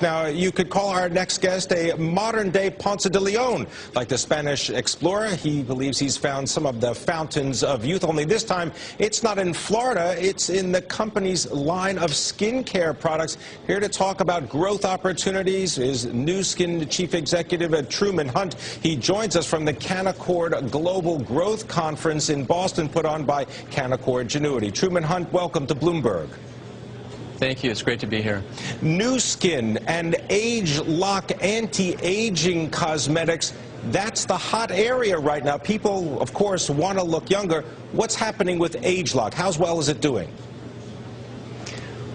Now, you could call our next guest a modern-day Ponce de Leon. Like the Spanish explorer, he believes he's found some of the fountains of youth, only this time it's not in Florida, it's in the company's line of skincare products. Here to talk about growth opportunities is Nu Skin Chief Executive Truman Hunt. He joins us from the Canaccord Global Growth Conference in Boston, put on by Canaccord Genuity. Truman Hunt, welcome to Bloomberg. Thank you. It's great to be here. Nu Skin and age-lock anti-aging cosmetics, that's the hot area right now. People, of course, want to look younger. What's happening with age-lock? How well is it doing?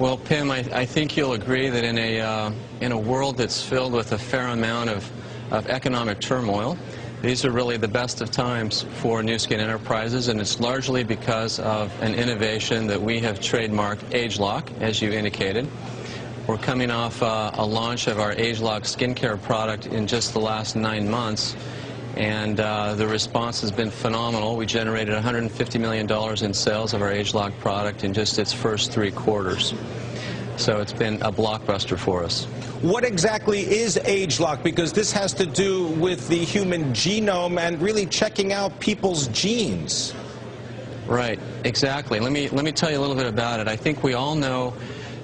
Well, Pim, I think you'll agree that in a world that's filled with a fair amount of economic turmoil, these are really the best of times for Nu Skin Enterprises, and it's largely because of an innovation that we have trademarked, age-lock, as you indicated. We're coming off a launch of our age-lock skincare product in just the last 9 months, and the response has been phenomenal. We generated $150 million in sales of our age-lock product in just its first 3 quarters. So it's been a blockbuster for us. What exactly is age-lock? Because this has to do with the human genome and really checking out people's genes. Right, exactly. Let me tell you a little bit about it. I think we all know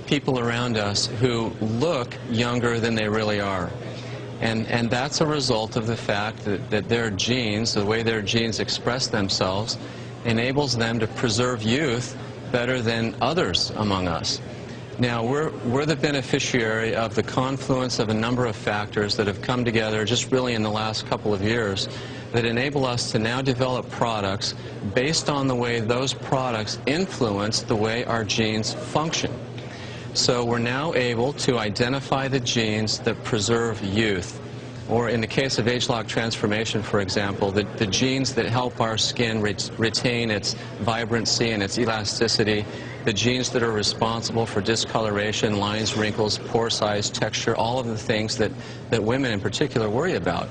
people around us who look younger than they really are. And that's a result of the fact that their genes, the way their genes express themselves, enables them to preserve youth better than others among us. Now, we're the beneficiary of the confluence of a number of factors that have come together just really in the last couple of years that enable us to now develop products based on the way those products influence the way our genes function. So we're now able to identify the genes that preserve youth. Or in the case of age-lock transformation, for example, the genes that help our skin retain its vibrancy and its elasticity, the genes that are responsible for discoloration, lines, wrinkles, pore size, texture, all of the things that women in particular worry about.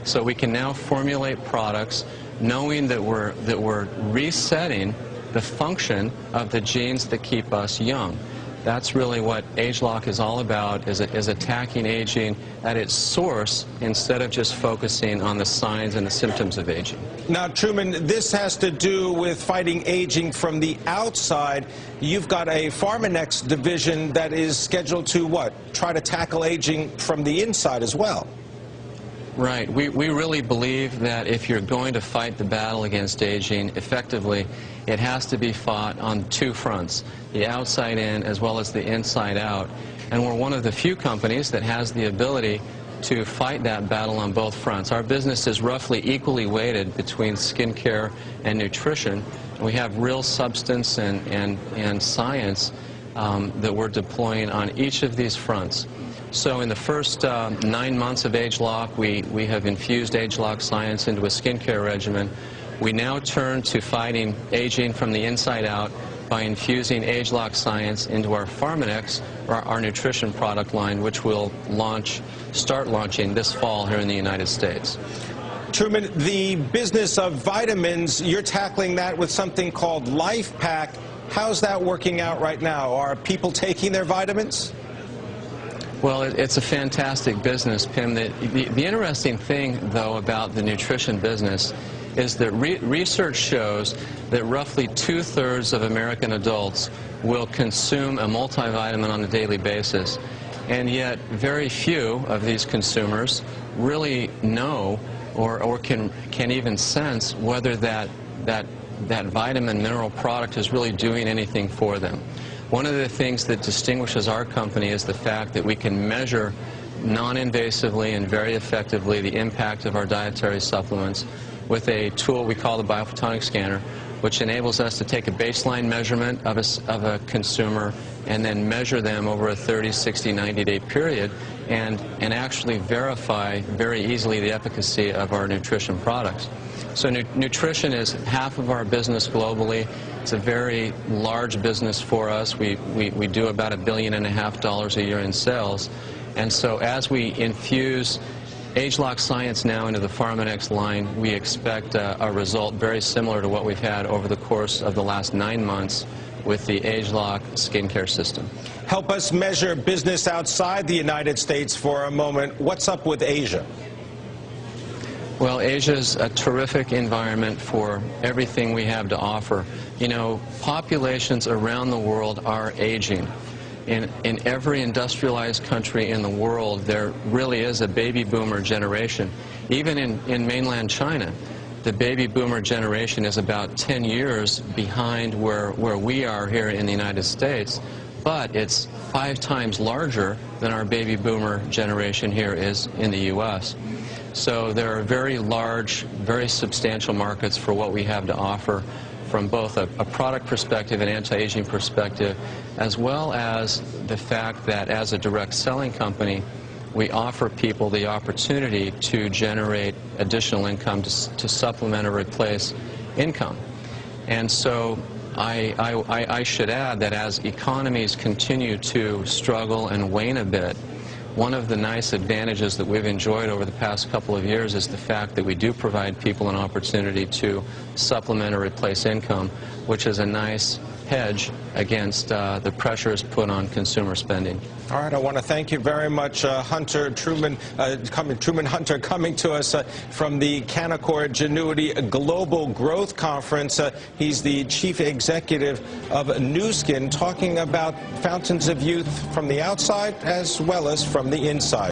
So we can now formulate products knowing that we're resetting the function of the genes that keep us young. That's really what age-lock is all about, is attacking aging at its source instead of just focusing on the signs and the symptoms of aging. Now, Truman, this has to do with fighting aging from the outside. You've got a Pharmanex division that is scheduled to, what, try to tackle aging from the inside as well. Right. We really believe that if you're going to fight the battle against aging effectively, it has to be fought on 2 fronts, the outside in as well as the inside out. And we're one of the few companies that has the ability to fight that battle on both fronts. Our business is roughly equally weighted between skincare and nutrition. We have real substance and science that we're deploying on each of these fronts. So in the first 9 months of age-lock, we have infused age-lock science into a skincare regimen. We now turn to fighting aging from the inside out by infusing age-lock science into our Pharmanex, our nutrition product line, which will start launching this fall here in the United States. Truman, the business of vitamins, you're tackling that with something called Life Pack. How's that working out right now? Are people taking their vitamins? Well, it's a fantastic business, Pim. The interesting thing, though, about the nutrition business is that research shows that roughly 2/3 of American adults will consume a multivitamin on a daily basis. And yet very few of these consumers really know or can even sense whether that vitamin mineral product is really doing anything for them. One of the things that distinguishes our company is the fact that we can measure non-invasively and very effectively the impact of our dietary supplements with a tool we call the biophotonic scanner, which enables us to take a baseline measurement of a consumer and then measure them over a 30, 60, 90-day period and actually verify very easily the efficacy of our nutrition products. So nutrition is half of our business globally. It's a very large business for us. We do about $1.5 billion a year in sales. And so as we infuse age-lock science now into the Pharmanex line, we expect a result very similar to what we've had over the course of the last 9 months with the age-lock skincare system. help us measure business outside the United States for a moment. What's up with Asia? Well, Asia's a terrific environment for everything we have to offer. You know, populations around the world are aging. In every industrialized country in the world, there really is a baby boomer generation. Even in mainland China, the baby boomer generation is about 10 years behind where we are here in the United States, but it's 5 times larger than our baby boomer generation here is in the U.S. So there are very large, very substantial markets for what we have to offer from both a product perspective and anti-aging perspective, as well as the fact that as a direct selling company, we offer people the opportunity to generate additional income to supplement or replace income. And so I should add that as economies continue to struggle and wane a bit, one of the nice advantages that we've enjoyed over the past couple of years is the fact that we do provide people an opportunity to supplement or replace income, which is a nice hedge against the pressures put on consumer spending. All right, I want to thank you very much, Truman Hunter, coming to us from the Canaccord Genuity Global Growth Conference. He's the chief executive of Nu Skin, talking about fountains of youth from the outside as well as from the inside.